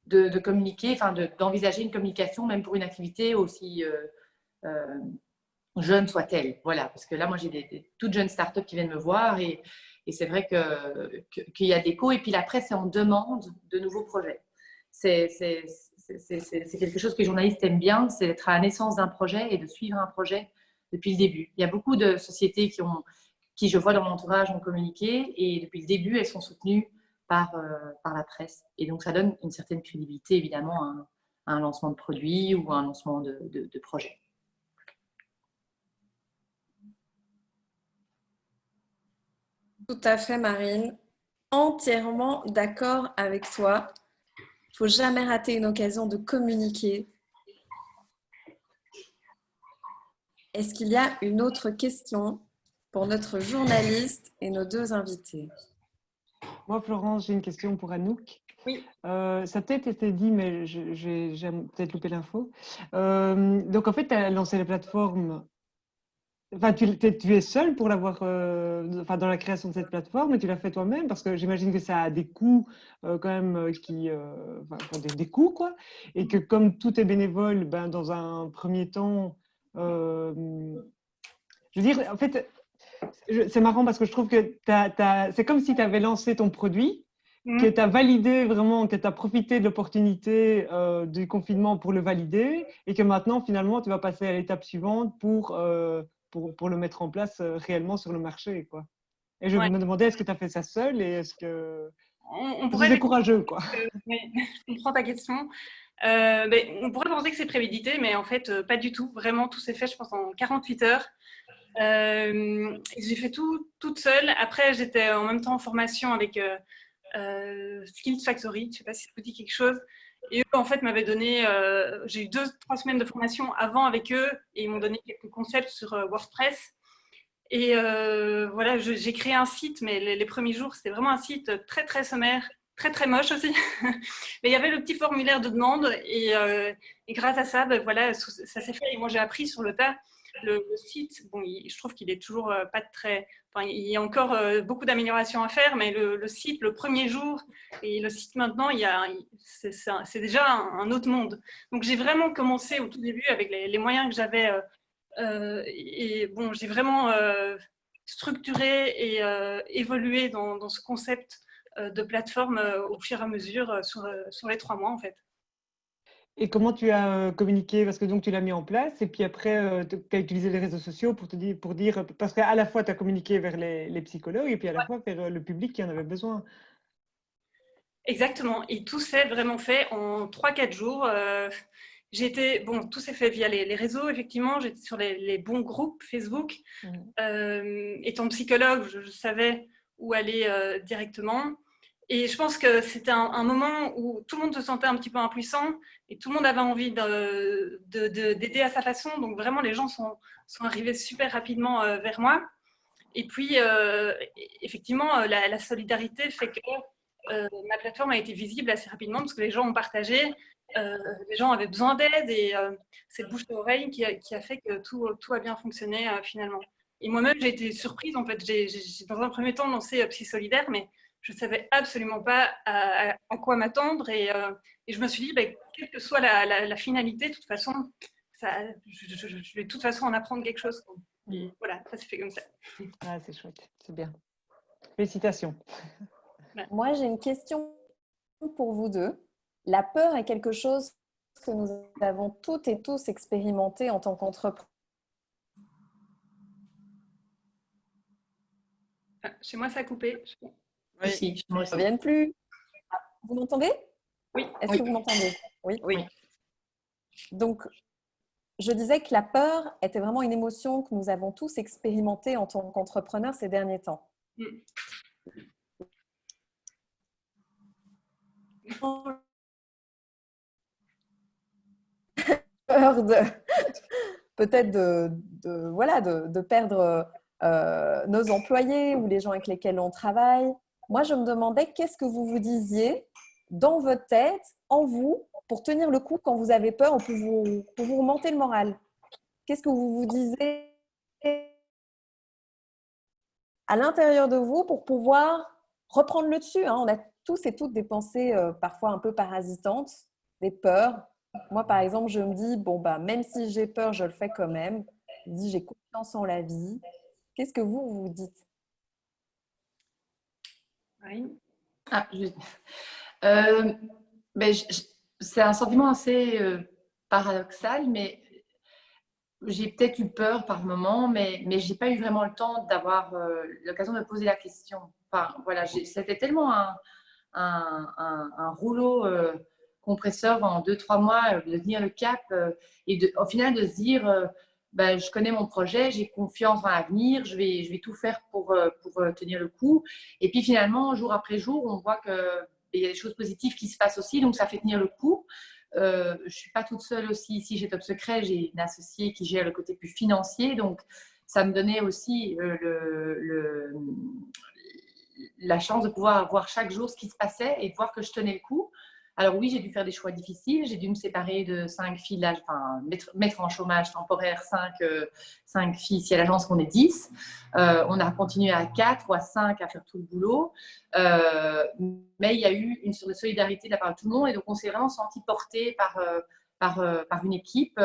Speaker 4: de communiquer, enfin d'envisager une communication, même pour une activité aussi jeune soit-elle. Voilà, parce que là, moi, j'ai des toutes jeunes startups qui viennent me voir et c'est vrai qu'il y a des l'écho. Et puis la presse est en demande de nouveaux projets. C'est quelque chose que les journalistes aiment bien, c'est d'être à la naissance d'un projet et de suivre un projet depuis le début. Il y a beaucoup de sociétés qui je vois dans mon entourage, ont communiqué et depuis le début, elles sont soutenues par la presse. Et donc, ça donne une certaine crédibilité, évidemment, à un lancement de produit ou à un lancement de projet.
Speaker 1: Tout à fait, Marine. Entièrement d'accord avec toi. Il ne faut jamais rater une occasion de communiquer. Est-ce qu'il y a une autre question pour notre journaliste et nos deux invités?
Speaker 7: Moi, Florence, j'ai une question pour Anouk.
Speaker 3: Oui.
Speaker 7: Ça a peut-être été dit, mais j'ai peut-être loupé l'info. Donc, en fait, tu as lancé la plateforme Enfin, tu es seul pour l'avoir, enfin, dans la création de cette plateforme et tu l'as fait toi-même parce que j'imagine que ça a des coûts quand même enfin, des coûts quoi, et que comme tout est bénévole, ben, dans un premier temps, je veux dire, en fait, c'est marrant parce que je trouve que c'est comme si tu avais lancé ton produit, que tu as validé vraiment, que tu as profité de l'opportunité du confinement pour le valider et que maintenant, finalement, tu vas passer à l'étape suivante pour le mettre en place réellement sur le marché, quoi. Et je
Speaker 3: Ouais.
Speaker 7: me demandais, est-ce que tu as fait ça seul et est-ce que
Speaker 3: On pourrait
Speaker 7: c'est courageux, quoi.
Speaker 3: mais, je comprends ta question. On pourrait penser que c'est prémédité, mais en fait, pas du tout. Vraiment, tout s'est fait, je pense, en 48 heures. J'ai fait tout toute seule. Après, j'étais en même temps en formation avec Skills Factory. Je ne sais pas si ça vous dit quelque chose. Et eux, en fait, m'avaient donné. J'ai eu 2-3 semaines de formation avant avec eux et ils m'ont donné quelques concepts sur WordPress. Et voilà, j'ai créé un site, mais les premiers jours, c'était vraiment un site très, très sommaire, très, très moche aussi. Mais il y avait le petit formulaire de demande et grâce à ça, ben, voilà, ça s'est fait. Et moi, j'ai appris sur le tas. Le site, bon, je trouve qu'il est toujours pas très. Enfin, il y a encore beaucoup d'améliorations à faire, mais le site, le premier jour et le site maintenant, c'est déjà un autre monde. Donc, j'ai vraiment commencé au tout début avec les moyens que j'avais. Et bon, j'ai vraiment structuré et évolué dans ce concept de plateforme au fur et à mesure sur les 3 mois en fait.
Speaker 7: Et comment tu as communiqué? Parce que donc tu l'as mis en place et puis après, tu as utilisé les réseaux sociaux pour dire, parce qu'à la fois tu as communiqué vers les psychologues et puis à la fois vers le public qui en avait besoin.
Speaker 3: Exactement. Et tout s'est vraiment fait en 3-4 jours. Tout s'est fait via les réseaux, effectivement. J'étais sur les bons groupes Facebook. Étant psychologue, je savais où aller directement. Et je pense que c'était un moment où tout le monde se sentait un petit peu impuissant et tout le monde avait envie d'aider à sa façon. Donc vraiment, les gens sont arrivés super rapidement vers moi. Et puis, effectivement, la solidarité fait que ma plateforme a été visible assez rapidement parce que les gens ont partagé, les gens avaient besoin d'aide et c'est le bouche à oreille qui a fait que tout a bien fonctionné finalement. Et moi-même, j'ai été surprise. En fait, j'ai dans un premier temps lancé Psy Solidaire, mais je ne savais absolument pas à quoi m'attendre. Et je me suis dit, quelle que soit la finalité, de toute façon, je vais de toute façon en apprendre quelque chose. Et voilà, ça s'est fait comme ça.
Speaker 7: Ah, c'est chouette, c'est bien. Félicitations.
Speaker 1: Moi, j'ai une question pour vous deux. La peur est quelque chose que nous avons toutes et tous expérimenté en tant qu'entrepreneurs.
Speaker 3: Ah, chez moi, ça a coupé.
Speaker 6: Oui.
Speaker 4: Si, moi
Speaker 1: Ça
Speaker 4: aussi.
Speaker 1: ne reviennent plus. Vous m'entendez?
Speaker 3: Oui.
Speaker 1: Est-ce que vous m'entendez? Oui.
Speaker 6: Oui.
Speaker 1: Donc, je disais que la peur était vraiment une émotion que nous avons tous expérimentée en tant qu'entrepreneurs ces derniers temps. Peur peut-être de perdre nos employés ou les gens avec lesquels on travaille. Moi, je me demandais qu'est-ce que vous vous disiez dans votre tête, en vous, pour tenir le coup quand vous avez peur ou pour vous remonter le moral. Qu'est-ce que vous vous disiez à l'intérieur de vous pour pouvoir reprendre le dessus, hein. On a tous et toutes des pensées parfois un peu parasitantes, des peurs. Moi, par exemple, je me dis, même si j'ai peur, je le fais quand même. Je me dis, j'ai confiance en la vie. Qu'est-ce que vous vous dites?
Speaker 3: Oui.
Speaker 4: C'est un sentiment assez paradoxal, mais j'ai peut-être eu peur par moment, mais je n'ai pas eu vraiment le temps d'avoir l'occasion de poser la question. Enfin, voilà, c'était tellement un rouleau compresseur en 2-3 mois de tenir le cap et au final de se dire je connais mon projet, j'ai confiance en l'avenir, je vais tout faire pour tenir le coup. Et puis finalement, jour après jour, on voit qu'il y a des choses positives qui se passent aussi, donc ça fait tenir le coup. Je ne suis pas toute seule aussi ici chez Top Secret, j'ai une associée qui gère le côté plus financier, donc ça me donnait aussi la chance de pouvoir voir chaque jour ce qui se passait et de voir que je tenais le coup. Alors oui, j'ai dû faire des choix difficiles. J'ai dû me séparer de 5 filles, enfin, mettre en chômage temporaire 5 filles ici à l'agence, on est 10. On a continué à 4 ou à 5 à faire tout le boulot. Mais il y a eu une sorte de solidarité de la part de tout le monde et donc on s'est vraiment senti porté par une équipe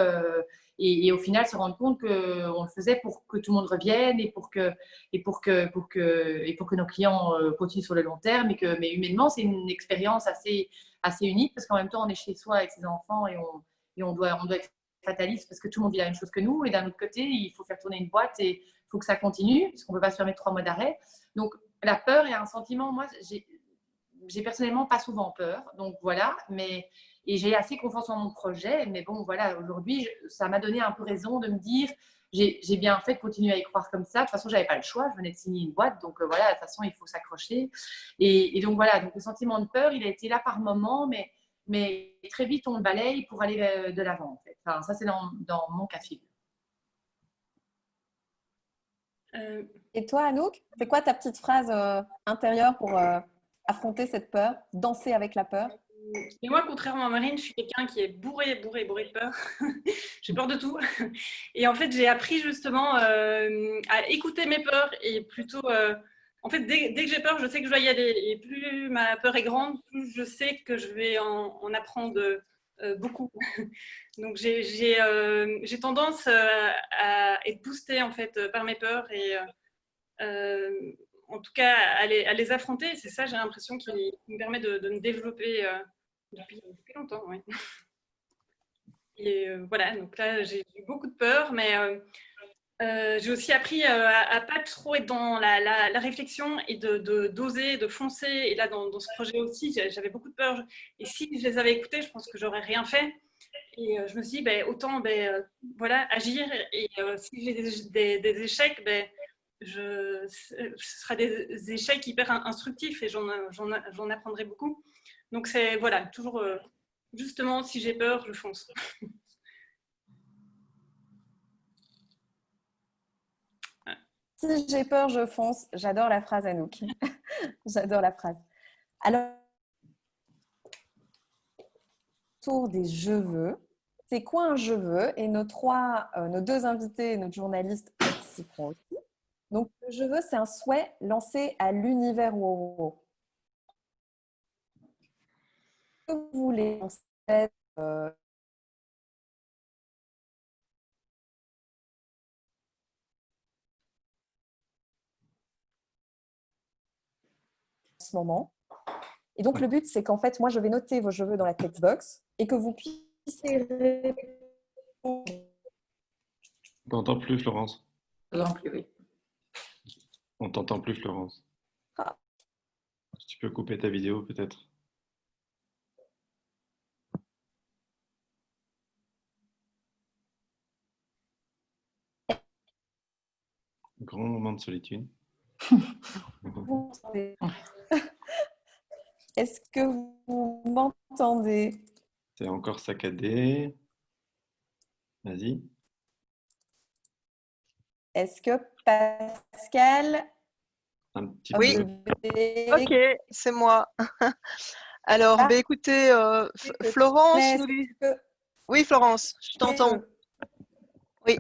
Speaker 4: et au final se rendre compte qu'on le faisait pour que tout le monde revienne et pour que nos clients continuent sur le long terme mais humainement c'est une expérience assez unique parce qu'en même temps on est chez soi avec ses enfants et on doit être fataliste parce que tout le monde dit la même chose que nous et d'un autre côté il faut faire tourner une boîte et il faut que ça continue parce qu'on ne peut pas se permettre 3 mois d'arrêt. Donc la peur est un sentiment, moi j'ai personnellement pas souvent peur, donc voilà, et j'ai assez confiance en mon projet, mais bon, voilà, aujourd'hui, ça m'a donné un peu raison de me dire, j'ai bien fait de continuer à y croire comme ça. De toute façon, j'avais pas le choix, je venais de signer une boîte, donc voilà, de toute façon, il faut s'accrocher. Et donc voilà, donc le sentiment de peur, il a été là par moment, mais très vite, on le balaye pour aller de l'avant, en fait. Enfin, ça, c'est dans mon cas de figure.
Speaker 1: Et toi, Anouk, c'est quoi ta petite phrase intérieure pour affronter cette peur, danser avec la peur?
Speaker 3: Et moi, contrairement à Marine, je suis quelqu'un qui est bourré de peur. J'ai peur de tout. Et en fait, j'ai appris justement à écouter mes peurs et plutôt… en fait, dès que j'ai peur, je sais que je dois y aller. Et plus ma peur est grande, plus je sais que je vais en apprendre beaucoup. Donc, j'ai tendance à être boostée en fait, par mes peurs et… en tout cas, à les affronter. C'est ça, j'ai l'impression, qui me permet de me développer depuis longtemps. Ouais. Et voilà, donc là, j'ai eu beaucoup de peur, mais j'ai aussi appris à pas trop être dans la réflexion et d'oser, de foncer. Et là, dans ce projet aussi, j'avais beaucoup de peur. Et si je les avais écoutés, je pense que j'aurais rien fait. Et je me suis dit, autant voilà, agir. Et si j'ai des échecs, ce sera des échecs hyper instructifs et j'en apprendrai beaucoup. Donc c'est voilà, toujours justement, si j'ai peur, je fonce.
Speaker 1: Si j'ai peur, je fonce. J'adore la phrase, Anouk. J'adore la phrase. Alors, tour des je veux. C'est quoi un je veux? Et nos 2 invités, notre journaliste participeront aussi. Donc, le je veux, c'est un souhait lancé à l'univers WoWo. Que vous voulez en fait, en ce moment. Et donc, le but, c'est qu'en fait, moi, je vais noter vos je veux dans la text box et que vous puissiez répondre.
Speaker 5: On t'entend plus, Florence.
Speaker 4: Non plus, oui.
Speaker 5: On t'entend plus, Florence.
Speaker 1: Ah.
Speaker 5: Si tu peux couper ta vidéo, peut-être. Grand moment de solitude.
Speaker 1: Est-ce que vous m'entendez?
Speaker 5: C'est encore saccadé. Vas-y.
Speaker 1: Est-ce que Pascal…
Speaker 5: Un petit
Speaker 6: Oui.
Speaker 5: peu.
Speaker 6: Ok, c'est moi. Alors, écoutez, Florence nous dit… Oui, Florence, je t'entends. Oui.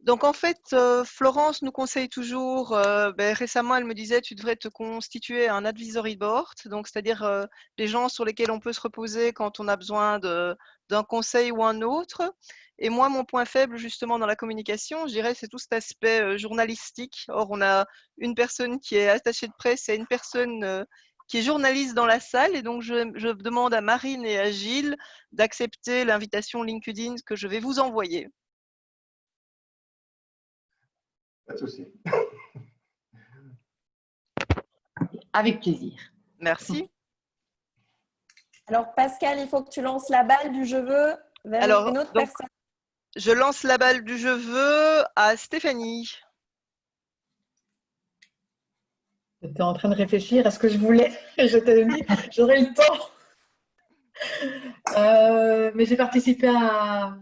Speaker 6: Donc, en fait, Florence nous conseille toujours, récemment, elle me disait, tu devrais te constituer un advisory board, donc c'est-à-dire les gens sur lesquels on peut se reposer quand on a besoin d'un conseil ou un autre. Et moi, mon point faible, justement, dans la communication, je dirais, c'est tout cet aspect journalistique. Or, on a une personne qui est attachée de presse et une personne qui est journaliste dans la salle. Et donc, je demande à Marine et à Gilles d'accepter l'invitation LinkedIn que je vais vous envoyer.
Speaker 2: Pas de souci.
Speaker 4: Avec plaisir.
Speaker 6: Merci.
Speaker 1: Alors, Pascal, il faut que tu lances la balle du je veux vers une autre personne.
Speaker 6: Je lance la balle du je veux à Stéphanie.
Speaker 8: J'étais en train de réfléchir à ce que je voulais. Je t'avais dit, j'aurai le temps. Mais j'ai participé à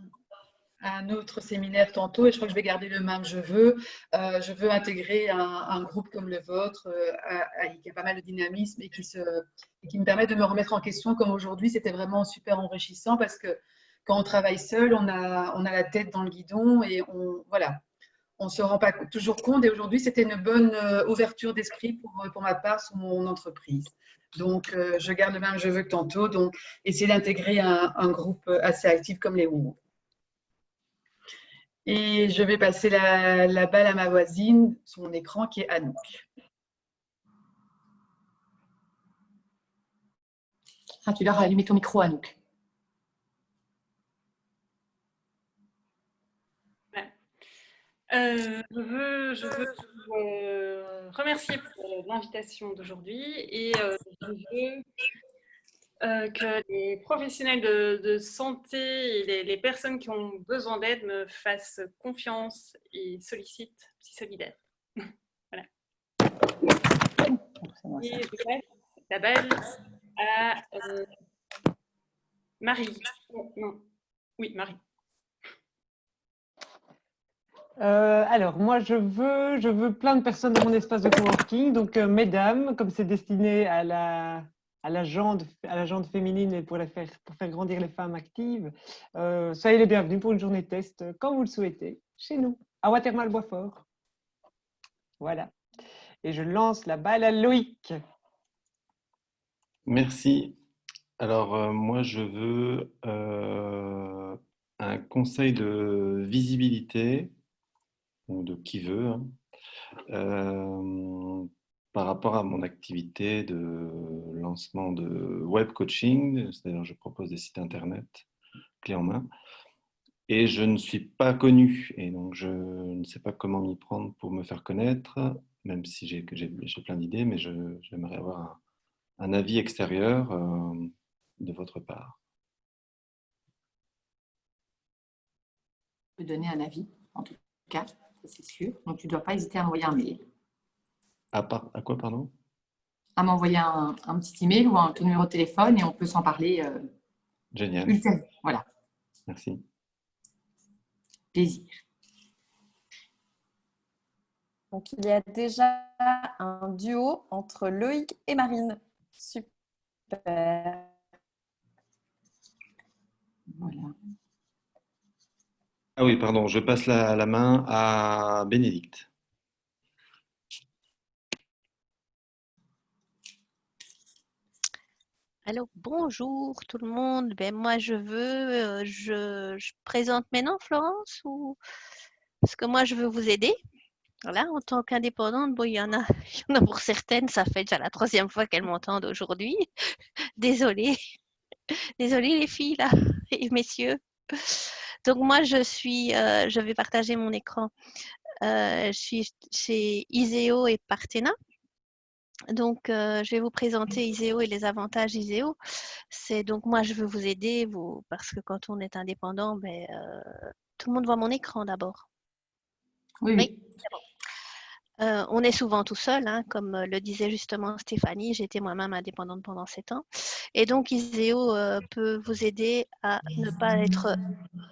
Speaker 8: un autre séminaire tantôt et je crois que je vais garder le même. Je veux intégrer un groupe comme le vôtre qui a pas mal de dynamisme et qui me permet de me remettre en question comme aujourd'hui. C'était vraiment super enrichissant parce que quand on travaille seul, on a la tête dans le guidon et voilà, on se rend pas toujours compte. Et aujourd'hui, c'était une bonne ouverture d'esprit pour ma part sur mon entreprise. Donc, je garde le même je veux que tantôt. Donc, essayer d'intégrer un groupe assez actif comme les WOW. Et je vais passer la balle à ma voisine sur mon écran qui est Anouk.
Speaker 4: Ah, tu dois rallumer ton micro, Anouk.
Speaker 3: Je veux vous remercier pour l'invitation d'aujourd'hui et je veux que les professionnels de santé et les personnes qui ont besoin d'aide me fassent confiance et sollicitent Psy-Solidaire. Voilà. Et je passe la balle à Marie. Non. Oui, Marie.
Speaker 7: Alors, moi, je veux plein de personnes dans mon espace de coworking. Donc, mesdames, comme c'est destiné à la jante féminine et pour faire grandir les femmes actives, soyez les bienvenus pour une journée test quand vous le souhaitez, chez nous, à Watermal-Boisfort. Voilà. Et je lance la balle à Loïc.
Speaker 5: Merci. Alors, moi, je veux un conseil de visibilité, ou de qui veut, hein, par rapport à mon activité de lancement de web coaching, c'est-à-dire je propose des sites internet clés en main, et je ne suis pas connu, et donc je ne sais pas comment m'y prendre pour me faire connaître, même si j'ai plein d'idées, mais j'aimerais avoir un avis extérieur de votre part.
Speaker 4: Je peux donner un avis, en tout cas, c'est sûr. Donc, tu ne dois pas hésiter à m'envoyer un mail.
Speaker 5: À quoi, pardon?
Speaker 4: À m'envoyer un petit email ou ton numéro de téléphone et on peut s'en parler.
Speaker 5: Génial.
Speaker 4: Ultime. Voilà.
Speaker 5: Merci.
Speaker 4: Plaisir.
Speaker 1: Donc, il y a déjà un duo entre Loïc et Marine. Super.
Speaker 4: Voilà.
Speaker 5: Ah oui, pardon, je passe la main à Bénédicte.
Speaker 9: Alors, bonjour tout le monde. Ben, moi, je présente maintenant, Florence, parce que moi, je veux vous aider. Voilà, en tant qu'indépendante, bon, il y en a pour certaines, ça fait déjà la 3e fois qu'elles m'entendent aujourd'hui. Désolée. Désolée les filles, là, et messieurs. Donc, moi, je vais partager mon écran. Je suis chez Iseo et Partena. Donc, je vais vous présenter Iseo et les avantages Iseo. C'est donc moi, je veux vous aider, parce que quand on est indépendant, tout le monde voit mon écran d'abord.
Speaker 4: Oui.
Speaker 9: C'est bon. On est souvent tout seul, hein, comme le disait justement Stéphanie. J'étais moi-même indépendante pendant 7 ans. Et donc, Iseo peut vous aider à ne pas être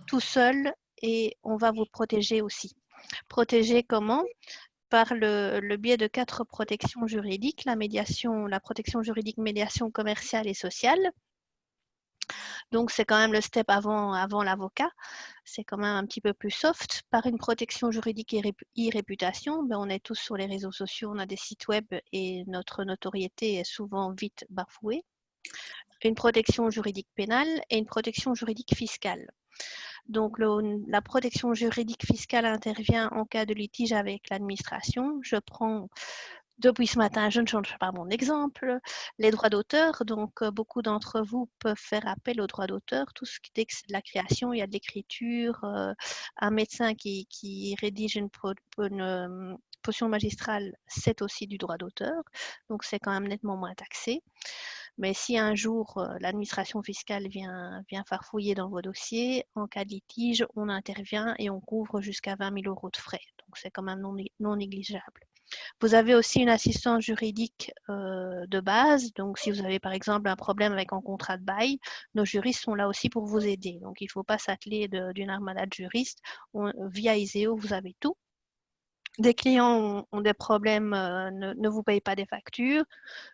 Speaker 9: tout seul et on va vous protéger aussi. Protéger comment? Par le biais de 4 protections juridiques, la protection juridique, médiation commerciale et sociale. Donc, c'est quand même le step avant l'avocat. C'est quand même un petit peu plus soft. Par une protection juridique et e-réputation, on est tous sur les réseaux sociaux, on a des sites web et notre notoriété est souvent vite bafouée. Une protection juridique pénale et une protection juridique fiscale. Donc, la protection juridique fiscale intervient en cas de litige avec l'administration. Je prends, depuis ce matin, je ne change pas mon exemple, les droits d'auteur. Donc, beaucoup d'entre vous peuvent faire appel aux droits d'auteur. Tout ce qui est de la création, il y a de l'écriture, un médecin qui rédige une potion magistrale, c'est aussi du droit d'auteur. Donc, c'est quand même nettement moins taxé. Mais si un jour l'administration fiscale vient farfouiller dans vos dossiers, en cas de litige, on intervient et on couvre jusqu'à 20 000 € de frais. Donc, c'est quand même non négligeable. Vous avez aussi une assistance juridique de base. Donc, si vous avez par exemple un problème avec un contrat de bail, nos juristes sont là aussi pour vous aider. Donc, il ne faut pas s'atteler d'une armada de juristes. Via Iseo, vous avez tout. Des clients ont des problèmes, ne vous payent pas des factures.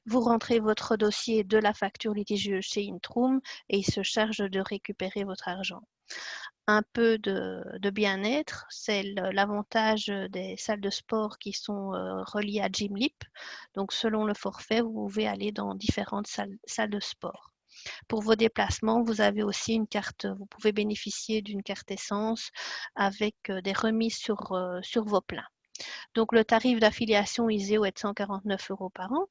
Speaker 9: Vous rentrez votre dossier de la facture litigieuse chez Intrum et ils se chargent de récupérer votre argent. Un peu de bien-être, c'est l'avantage des salles de sport qui sont reliées à Gymlip. Donc, selon le forfait, vous pouvez aller dans différentes salles de sport. Pour vos déplacements, vous avez aussi une carte, vous pouvez bénéficier d'une carte essence avec des remises sur vos pleins. Donc, le tarif d'affiliation Iseo est de 149 € par an.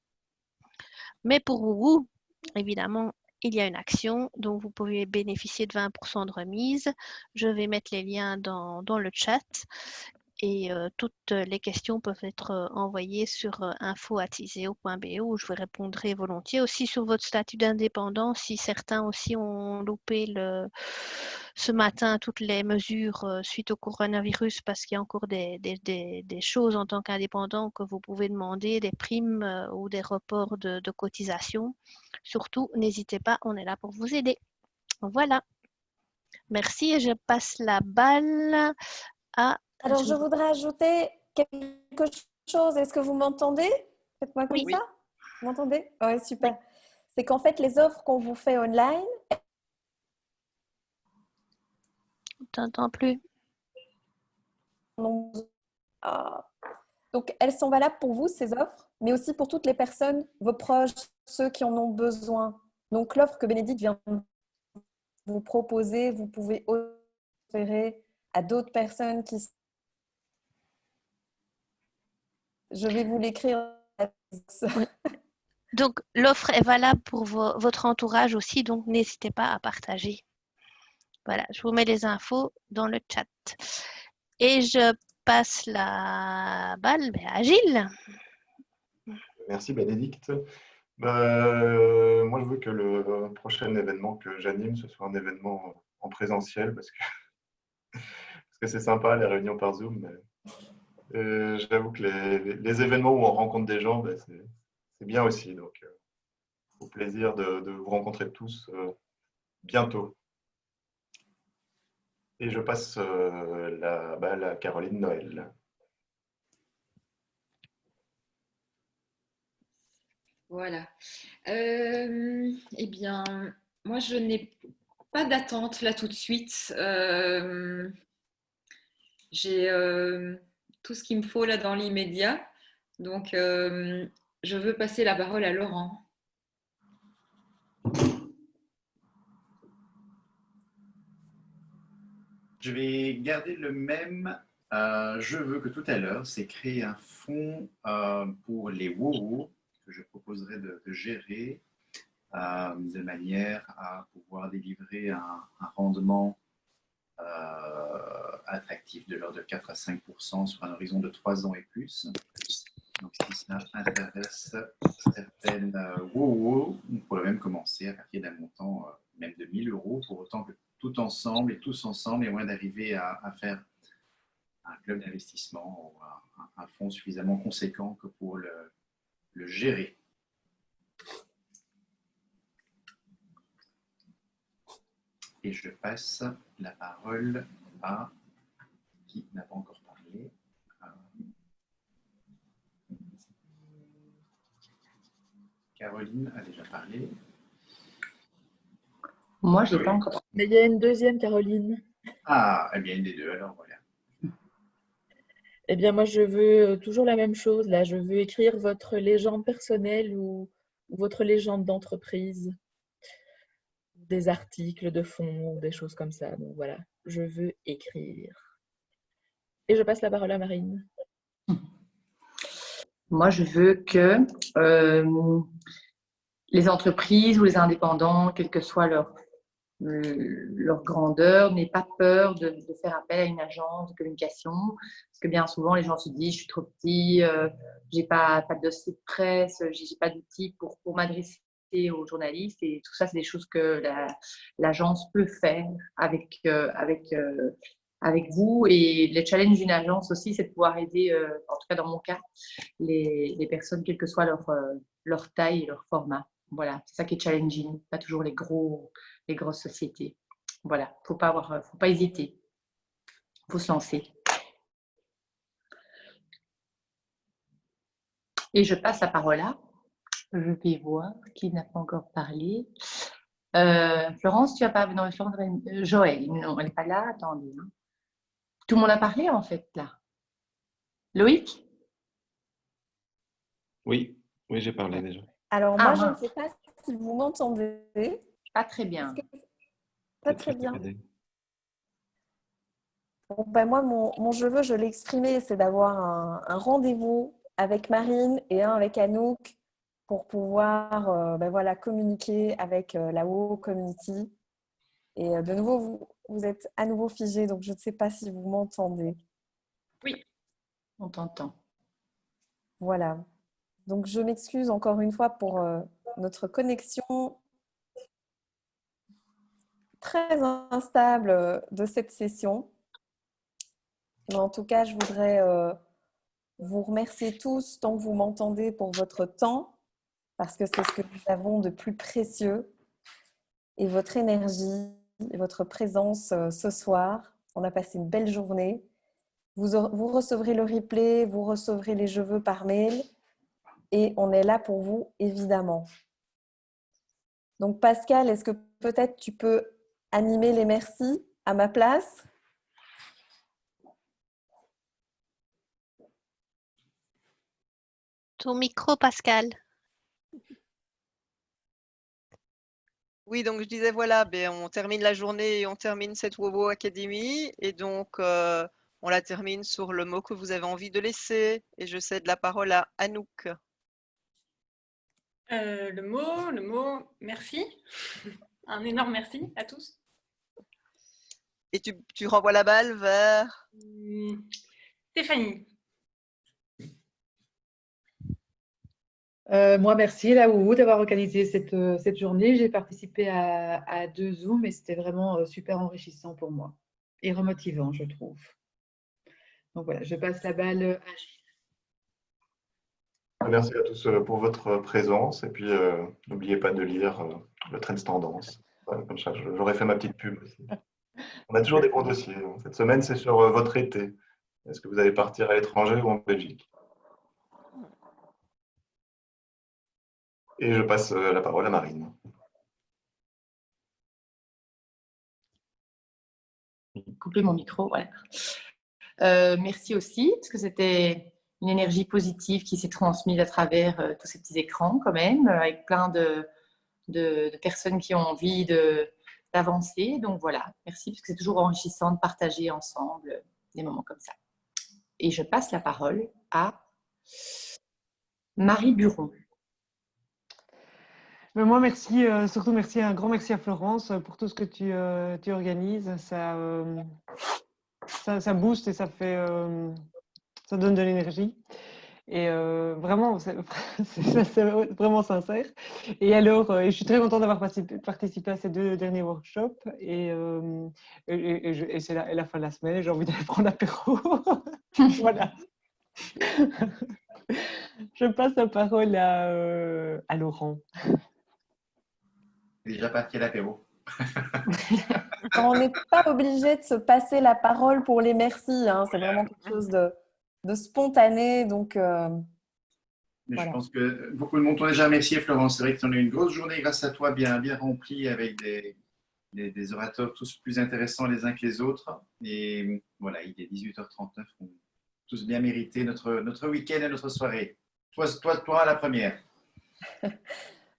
Speaker 9: Mais pour vous, évidemment, il y a une action, donc vous pouvez bénéficier de 20% de remise. Je vais mettre les liens dans le chat et toutes les questions peuvent être envoyées sur info@iseo.be où je vous répondrai volontiers. Aussi sur votre statut d'indépendant, si certains aussi ont loupé ce matin toutes les mesures suite au coronavirus parce qu'il y a encore des choses en tant qu'indépendant que vous pouvez demander, des primes ou des reports de cotisation. Surtout, n'hésitez pas, on est là pour vous aider. Voilà. Merci et je passe la balle à...
Speaker 1: Alors, je voudrais ajouter quelque chose. Est-ce que vous m'entendez? Faites-moi comme
Speaker 9: Oui.
Speaker 1: ça. Vous m'entendez? Oui, super. C'est qu'en fait, les offres qu'on vous fait online...
Speaker 9: On ne t'entend plus.
Speaker 1: Donc, elles sont valables pour vous, ces offres, mais aussi pour toutes les personnes, vos proches, ceux qui en ont besoin. Donc, l'offre que Bénédicte vient de vous proposer, vous pouvez offrir à d'autres personnes qui... Je vais vous l'écrire.
Speaker 9: Donc, l'offre est valable pour votre entourage aussi, donc n'hésitez pas à partager. Voilà, je vous mets les infos dans le chat. Et je passe la balle à Gilles.
Speaker 2: Merci Bénédicte. Moi, je veux que le prochain événement que j'anime, ce soit un événement en présentiel parce que c'est sympa les réunions par Zoom. Mais j'avoue que les événements où on rencontre des gens, c'est bien aussi. Donc, au plaisir de vous rencontrer tous bientôt. Et je passe la balle à Caroline Noël.
Speaker 10: Voilà. Eh bien, moi, je n'ai pas d'attente là tout de suite. J'ai tout ce qu'il me faut là dans l'immédiat. Donc, je veux passer la parole à Laurent.
Speaker 11: Je vais garder le même. Je veux que tout à l'heure, c'est créer un fonds pour les WOW que je proposerai de gérer de manière à pouvoir délivrer un rendement attractif de l'ordre de 4 à 5% sur un horizon de 3 ans et plus. Donc, si ça intéresse certaines WOW, on pourrait même commencer à partir d'un montant même de 1 000 € pour autant que tout ensemble et tous ensemble, il y a moyen d'arriver à faire un club d'investissement ou un fonds suffisamment conséquent que pour le gérer. Et je passe la parole à qui n'a pas encore parlé. Caroline a déjà parlé.
Speaker 4: Moi, je n'ai pas encore.
Speaker 8: Mais il y a une deuxième Caroline.
Speaker 11: Ah, eh bien, une des deux, alors voilà.
Speaker 8: Eh bien, moi, je veux toujours la même chose. Là, je veux écrire votre légende personnelle ou votre légende d'entreprise. Des articles de fond, des choses comme ça. Donc voilà, je veux écrire. Et je passe la parole à Marine.
Speaker 4: Moi, je veux que les entreprises ou les indépendants, quelle que soit leur grandeur, n'aient pas peur de faire appel à une agence de communication. Parce que bien souvent, les gens se disent, je suis trop petit, j'ai pas de dossier de presse, j'ai pas d'outils pour m'adresser aux journalistes. Et tout ça, c'est des choses que l'agence peut faire avec avec vous. Et le challenge d'une agence aussi, c'est de pouvoir aider, en tout cas dans mon cas, les personnes, quelle que soit leur taille et leur format. Voilà, c'est ça qui est challenging, pas toujours les grosses sociétés. Voilà, faut pas hésiter, faut se lancer. Et je passe la parole à, je vais voir qui n'a pas encore parlé. Florence, tu as pas, non, Joël, non, elle n'est pas là, attendez. Hein. Tout le monde a parlé en fait là. Loïc?
Speaker 5: Oui, oui, j'ai parlé déjà.
Speaker 1: Alors moi, je ne sais pas si vous m'entendez.
Speaker 4: Pas très bien.
Speaker 1: Pas très bien. Bon, ben moi, mon je veux, je l'ai exprimé, c'est d'avoir un rendez-vous avec Marine et un avec Anouk pour pouvoir ben voilà, communiquer avec la WoW Community. Et de nouveau, vous êtes à nouveau figé, donc je ne sais pas si vous m'entendez.
Speaker 3: Oui,
Speaker 4: on t'entend.
Speaker 1: Voilà. Donc, je m'excuse encore une fois pour notre connexion très instable de cette session. Mais en tout cas, je voudrais vous remercier tous tant que vous m'entendez pour votre temps, parce que c'est ce que nous avons de plus précieux, et votre énergie, et votre présence ce soir. On a passé une belle journée. Vous recevrez le replay, vous recevrez les je veux par mail, et on est là pour vous, évidemment. Donc Pascal, est-ce que peut-être tu peux animer les merci à ma place?
Speaker 9: Ton micro, Pascal.
Speaker 6: Oui, donc je disais, voilà, on termine la journée et on termine cette WoW Academy. Et donc, on la termine sur le mot que vous avez envie de laisser. Et je cède la parole à Anouk.
Speaker 3: Le mot, merci. Un énorme merci à tous.
Speaker 6: Et tu renvoies la balle vers
Speaker 3: Stéphanie.
Speaker 8: Moi, merci là d'avoir organisé cette journée. J'ai participé à 2 Zooms et c'était vraiment super enrichissant pour moi et remotivant, je trouve. Donc voilà, je passe la balle à Gilles.
Speaker 2: Merci à tous pour votre présence et puis n'oubliez pas de lire le Trends Tendance. Voilà, comme ça, j'aurais fait ma petite pub aussi. On a toujours des bons dossiers. Cette semaine, c'est sur votre été. Est-ce que vous allez partir à l'étranger ou en Belgique? Et je passe la parole à Marine.
Speaker 4: Couper mon micro, voilà. Merci aussi, parce que c'était une énergie positive qui s'est transmise à travers tous ces petits écrans quand même, avec plein de personnes qui ont envie d'avancer. Donc voilà, merci, parce que c'est toujours enrichissant de partager ensemble des moments comme ça. Et je passe la parole à Marie Buron.
Speaker 7: Mais moi, merci, surtout merci, un grand merci à Florence pour tout ce que tu organises. Ça booste et ça donne de l'énergie. Et vraiment, c'est vraiment sincère. Et alors, je suis très contente d'avoir participé à ces 2 derniers workshops. Et c'est la fin de la semaine. J'ai envie d'aller prendre l'apéro. Voilà. Je passe la parole à Laurent.
Speaker 11: Déjà parti à l'apéro.
Speaker 1: On n'est pas obligé de se passer la parole pour les merci. Hein. C'est vraiment quelque chose de spontané. Donc,
Speaker 11: Mais
Speaker 1: voilà.
Speaker 11: je pense que beaucoup de monde t'ont déjà remercié, Florence. C'est vrai que tu en as eu une grosse journée grâce à toi, bien remplie, avec des orateurs tous plus intéressants les uns que les autres. Et voilà, il est 18h39. On a tous bien mérité notre week-end et notre soirée. Toi, à la première.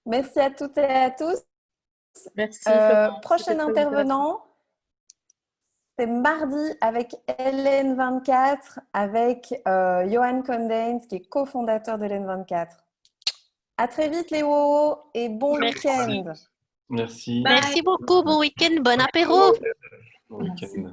Speaker 1: Merci à toutes et à tous.
Speaker 8: Merci.
Speaker 1: Prochain intervenant, c'est mardi avec LN24, avec Johan Condens, qui est cofondateur de LN24. À très vite, Léo, et bon week-end.
Speaker 5: Merci.
Speaker 9: Merci beaucoup, bon week-end, bon apéro.
Speaker 5: Bon week-end.